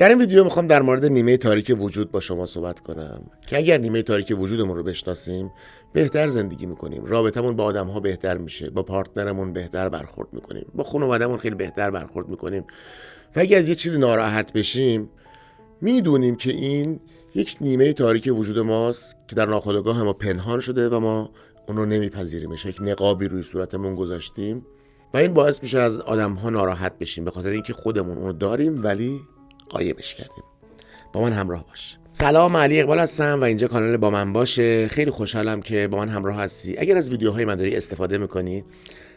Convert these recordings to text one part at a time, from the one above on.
در این ویدیو میخوام در مورد نیمه تاریک وجود با شما صحبت کنم که اگر نیمه تاریک وجودمون رو بشناسیم بهتر زندگی میکنیم، رابطمون با آدم‌ها بهتر میشه، با پارتنرمون بهتر برخورد میکنیم، با خانواده‌مون خیلی بهتر برخورد میکنیم و اگه از یه چیزی ناراحت بشیم میدونیم که این یک نیمه تاریک وجود ماست که در ناخودآگاه ما پنهان شده و ما اون رو نمیپذیریمش، یک نقابی روی صورتمون گذاشتیم و این باعث میشه از آدم‌ها ناراحت بشیم به خاطر اینکه خودمون اون رو داریم ولی قایمش کردیم. با من همراه باش. سلام، علی اقبال هستم و اینجا کانال با من باشه. خیلی خوشحالم که با من همراه هستی. اگر از ویدیوهای من داری استفاده میکنی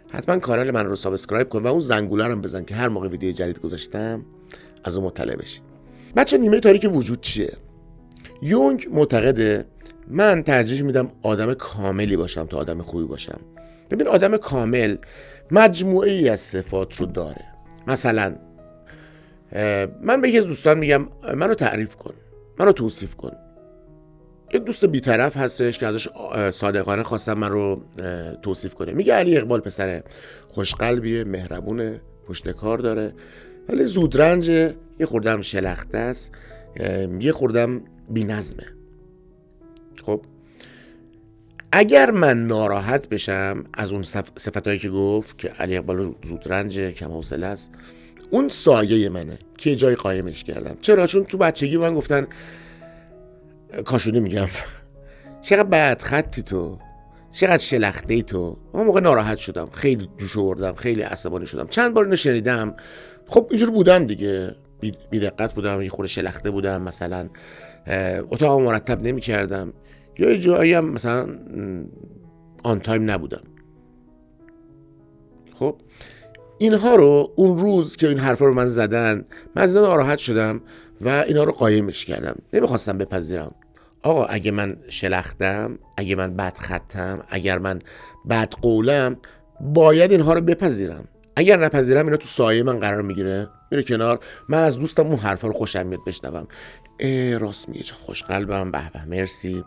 حتما کانال من رو سابسکرایب کن و اون زنگوله رو بزن که هر موقع ویدیو جدید گذاشتم از اون مطلع بشی. بچه، نیمه تاریک وجود چیه؟ یونگ معتقده من ترجیح میدم آدم کاملی باشم تا آدم خوبی باشم. ببین، آدم کامل مجموعه ای از صفات رو داره. مثلا من به یکی از دوستان میگم منو تعریف کن، منو توصیف کن. یک دوست بی‌طرف هستش که ازش صادقانه خواستم من رو توصیف کنه. میگه علی اقبال پسر خوشقلبیه، مهربونه، پشتکار داره ولی زودرنجه، یه خوردم شلخته است، یه خوردم بی‌نظمه. خب اگر من ناراحت بشم از اون صفتایی که گفت که علی اقبال زودرنجه، کم حوصله است، اون سایه منه که جای قایمش کردم. چرا؟ چون تو بچگی من گفتن کاشونی میگم چقدر بد خطی تو، چقدر شلخته ای تو. اون موقع ناراحت شدم، خیلی جوش آوردم، خیلی عصبانی شدم. چند بار اینو شنیدم. خب اینجور بودم دیگه، بی دقت بودم، یه خورده شلخته بودم، مثلا اتاقم مرتب نمی‌کردم یا یه جایی هم مثلا آن تایم نبودم. خب اینها رو اون روز که این حرفا رو من زدن من از اینا ناراحت شدم و اینا رو قایمش کردم. نمیخواستم بپذیرم. آقا اگه من شلختم، اگه من بد خطم، اگر من بد قولم، باید اینها رو بپذیرم. اگر نپذیرم اینا تو سایه من قرار میگیره، میره کنار. من از دوستم اون حرفا رو خوشم میاد بشنوم. راست میگه، چقدر خوشقلبم، به به مرسی،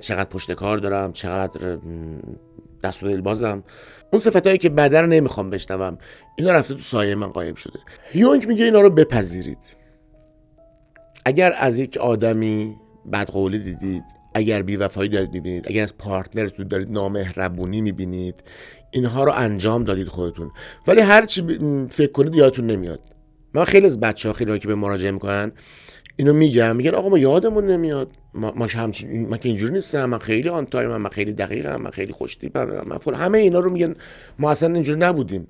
چقدر پشت کار دارم، چقدر دست و دل بازم. اون صفتایی که بعدا رو نمیخوام بشنوم، اینا رفته تو سایه من قایم شده. یونگ میگه اینا رو بپذیرید. اگر از یک آدمی بدقولی دیدید، اگر بی‌وفایی دارید میبینید، اگر از پارتنرتون دارید نامهربونی میبینید، اینها رو انجام دادید خودتون، ولی هر چی فکر کنید یادتون نمیاد. من خیلی از بچه‌ها خیلی که به مراجعه میکنن اینو میگن آقا ما یادمون نمیاد، ما که اینجوری نیستم، من خیلی آن تایمم، من خیلی دقیقم، من خیلی خوش‌تیپم، من همه اینا رو میگن. ما اصلا اینجوری نبودیم.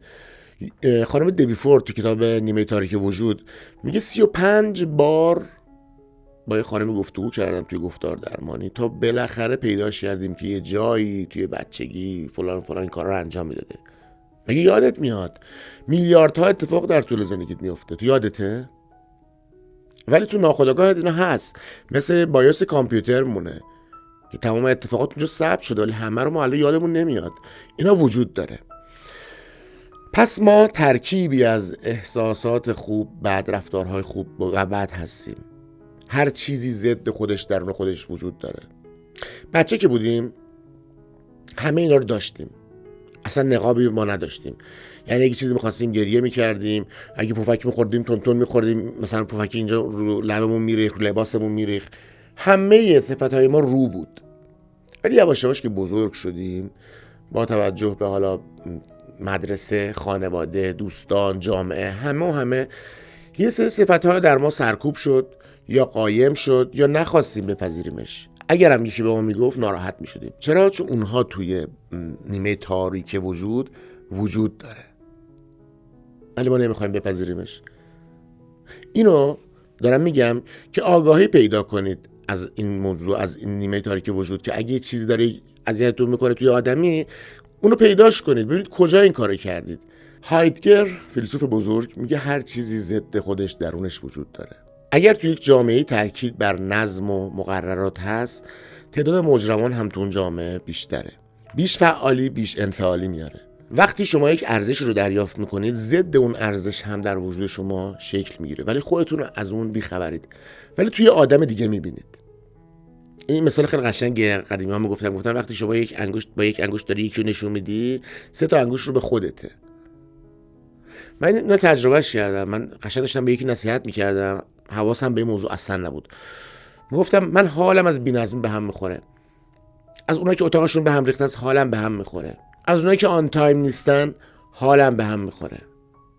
خانم دبی فورد تو کتاب نیمه تاریک وجود میگه 35 بار با یه خانم گفتگو کردم توی گفتار درمانی تا بالاخره پیداش کردیم که یه جایی توی بچگی فلان فلان این کارا رو انجام میداده. مگه یادت میاد؟ میلیاردها اتفاق در طول زندگیت میفته، تو یادته؟ ولی تو ناخودآگاهت اینا هست، مثل بایوس کامپیوتر مونه که تمام اتفاقات اونجا ثبت شده ولی همه رو ما الان یادمون نمیاد. اینا وجود داره. پس ما ترکیبی از احساسات خوب، بد، رفتارهای خوب و بد هستیم. هر چیزی ضد خودش درون خودش وجود داره. بچه که بودیم همه اینا رو داشتیم، اصلا نقابی ما نداشتیم. یعنی اگه چیزی می‌خواستیم گریه می‌کردیم، اگه پفک می‌خوردیم تون می‌خوردیم، مثلا پفک اینجا رو لبمون میریخت، رو لباسمون میریخت. همه صفت‌های ما رو بود. ولی یواش یواش که بزرگ شدیم، با توجه به حالا مدرسه، خانواده، دوستان، جامعه، همه یه سری صفت‌ها در ما سرکوب شد یا قایم شد یا نخواستیم بپذیریمش. اگر هم یکی به ما میگفت ناراحت میشدیم. چرا؟ چون اونها توی نیمه تاریک وجود داره ولی ما نمیخوایم بپذیریمش. اینو دارم میگم که آگاهی پیدا کنید از این موضوع، از این نیمه تاریک وجود، که اگه یه چیزی داره اذیتتون میکنه توی آدمی، اونو پیداش کنید، ببینید کجا این کارو کردید. هایدگر، فیلسوف بزرگ، میگه هر چیزی ضد خودش درونش وجود داره. اگر توی یک جامعه تاکید بر نظم و مقررات هست، تعداد مجرمان هم تو اون جامعه بیشتره. بیش فعالی بیش انفعالی میاره. وقتی شما یک ارزش رو دریافت میکنید، ضد اون ارزش هم در وجود شما شکل میگیره ولی خودتون از اون بیخبرید، ولی توی آدم دیگه میبینید. این مثال خیلی قشنگه. قدیمی ها میگفتن وقتی شما با یک انگشت داری یکی رو نشون میدی، 3 تا انگشت رو به خودته. من اینو تجربهش کردم. من قشنگ داشتم به یکی نصیحت میکردم، حواسم به این موضوع اصلا نبود. گفتم من حالم از بی‌نظمی به هم میخوره، از اونایی که اتاقشون به هم ریختن حالم به هم میخوره، از اونایی که آن تایم نیستن حالم به هم میخوره.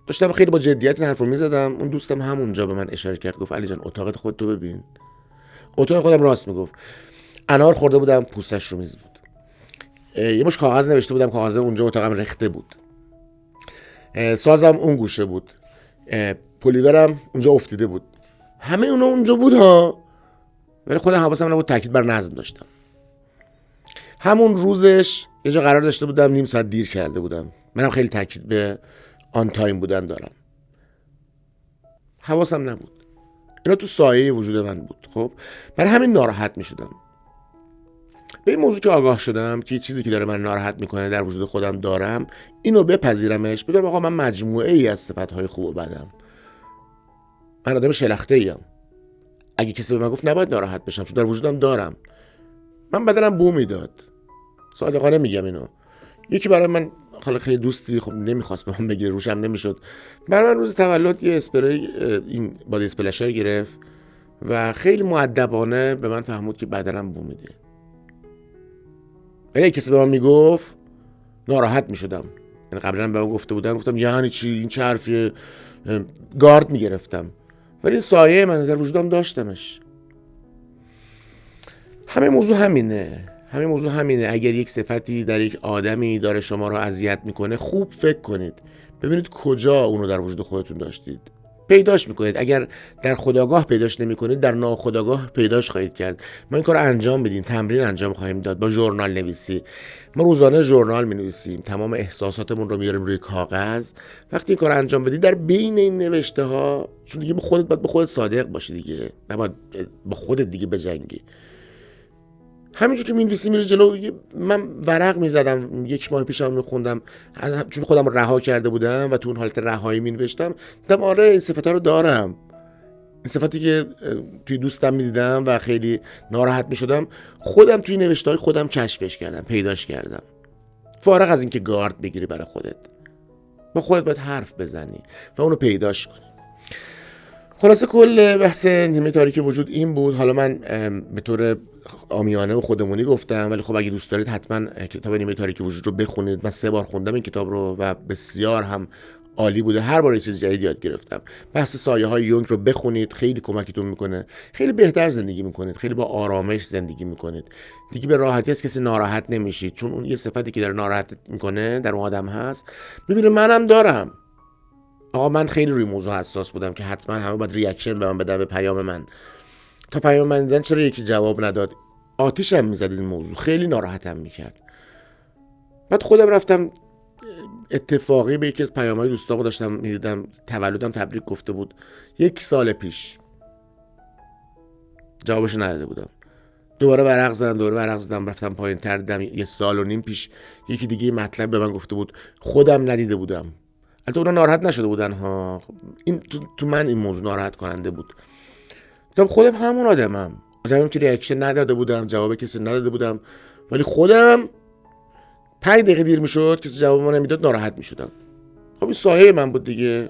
داشتم خیلی با جدیت این حرفو میزدم. اون دوستم همونجا به من اشاره کرد، گفت علی جان اتاقت خودتو ببین. اتاق خودم راست میگفت. انار خورده بودم، پوستش رو میز بود. یه مش کاغذ نوشته بودم، کاغذ اونجا اتاقم ریخته بود. سازم اون گوشه بود. پلیورم اونجا افتیده بود. همه اونا اونجا بود ها. ولی خودم حواسم نبود، تاکید بر نظم داشتم. همون روزش یه جا قرار داشته بودم، نیم ساعت دیر کرده بودم. منم خیلی تاکید به آن تایم بودن دارم. حواسم نبود. اینا تو سایه وجود من بود. خب برای همین ناراحت میشدم. به این موضوع که آگاه شدم که چیزی که داره من ناراحت میکنه در وجود خودم دارم، اینو بپذیرمش، بدونم آقا من مجموعه ای از صفت‌های خوب و بدم. من آدم شلخته ایم. اگه کسی به من گفت نباید ناراحت بشم چون در وجودم دارم، من بدنم بو میداد. صادقانه میگم اینو. یکی برای من خیلی دوستی خب نمیخواست به من بگیره، روشم نمیشد. برای من روز تولد یه اسپری این بادی اسپلشر گرفت و خیلی مؤدبانه به من فهمود که بدنم بو میده. ولی کسی به من میگفت ناراحت میشدم. یعنی قبلا به من گفته بودن، گفتم یعنی چی، این چه حرفیه، گارد میگرفتم. ولی سایه من در وجودم داشتمش. همه موضوع همینه. اگر یک صفتی در یک آدمی داره شما رو اذیت میکنه، خوب فکر کنید ببینید کجا اونو در وجود خودتون داشتید، پیداش میکنید. اگر در خودآگاه پیداش نمیکنید، در ناخودآگاه پیداش خواهید کرد. ما این کارو انجام بدیم، تمرین انجام خواهیم داد با ژورنال نویسی. ما روزانه ژورنال مینویسیم، تمام احساساتمون رو میاریم روی کاغذ. وقتی این کارو انجام بدی، در بین این نوشته ها، چون دیگه باید به خودت صادق باشی دیگه، نباید با خودت دیگه بجنگی. همینجور که می‌نویسی میره جلو. من ورق می‌زدم، 1 ماه پیشم می‌خوندم، چون خودم رو رها کرده بودم و تو اون حالت رهایی می‌نوشتم. دیدم آره این صفات‌ها رو دارم. این صفاتی که توی دوستم می‌دیدم و خیلی ناراحت می‌شدم، خودم توی نوشته‌های خودم کشفش کردم، پیداش کردم. فارغ از اینکه گارد بگیری برای خودت، با خودت باید حرف بزنی و اونو پیداش کنی. خلاصه کل بحث نیمه تاریک وجود این بود. حالا من به طور عامیانه و خودمونی گفتم، ولی خب اگه دوست دارید حتما کتاب نیمه تاریک وجود رو بخونید. من 3 بار خوندم این کتاب رو و بسیار هم عالی بوده. هر بار یه چیز جدید یاد گرفتم. بحث سایه های یونگ رو بخونید، خیلی کمکتون میکنه. خیلی بهتر زندگی میکنید، خیلی با آرامش زندگی میکنید. دیگه به راحتی از کسی ناراحت نمیشید، چون اون یه صفتی که داره ناراحت میکنه در اون آدم هست. میبینه منم دارم. آقا من خیلی روی موضوع حساس بودم که حتما همه باید ریاکشن به من بدن، به پیام من. تا پیام من دیدن چرا یکی جواب نداد، آتیشم میزد این موضوع، خیلی ناراحتم میکرد. بعد خودم رفتم اتفاقی به یکی از پیام‌های دوستامو داشتم میدیدم، تولدم تبریک گفته بود 1 سال پیش، جوابشو نداده بودم. دوباره ورق زدم، رفتم پایین تر، دیدم 1.5 سال پیش یکی دیگه مطلب به من گفته بود، خودم ندیده بودم. البته اونا ناراحت نشده بودن ها، این تو من این موضوع ناراحت کننده بود. دیدم خودم همون آدمم که ریاکشن نداده بودم، جواب کسی نداده بودم، ولی خودم 5 دقیقه دیر میشد کسی جواب ما نمیداد ناراحت میشدم. خب این سایه من بود دیگه.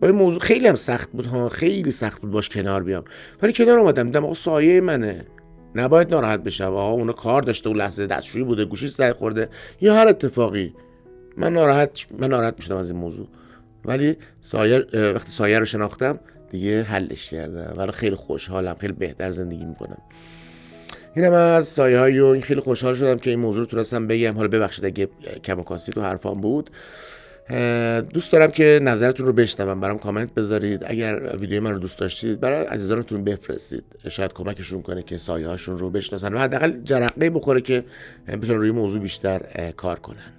با این موضوع خیلی هم سخت بود ها، خیلی سخت بود باش کنار بیام، ولی کنار اومدم، دیدم آقا سایه منه، نباید ناراحت بشم. آقا اونا کار داشته، اون لحظه دستشویی بوده، گوشیش زنگ خورده یا هر اتفاقی، من ناراحت میشدم از این موضوع. ولی وقتی سایه رو شناختم دیگه حلش کردم، ولی خیلی خوشحالم، خیلی بهتر زندگی میکنم. اینم از سایه های یونگ. خیلی خوشحال شدم که این موضوع رو تونستم بگم. حالا ببخشید اگه کم و کاسی تو حرفام بود. دوست دارم که نظرتون رو بشنوم، برام کامنت بذارید. اگر ویدیو من رو دوست داشتید برای عزیزانتون بفرستید، شاید کمکشون کنه که سایه هاشون رو بشناسن و حداقل جرقه بخوره که بتونن روی موضوع بیشتر کار کنن.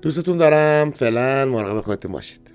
دوستتون دارم. فعلا مراقب خودتون باشید.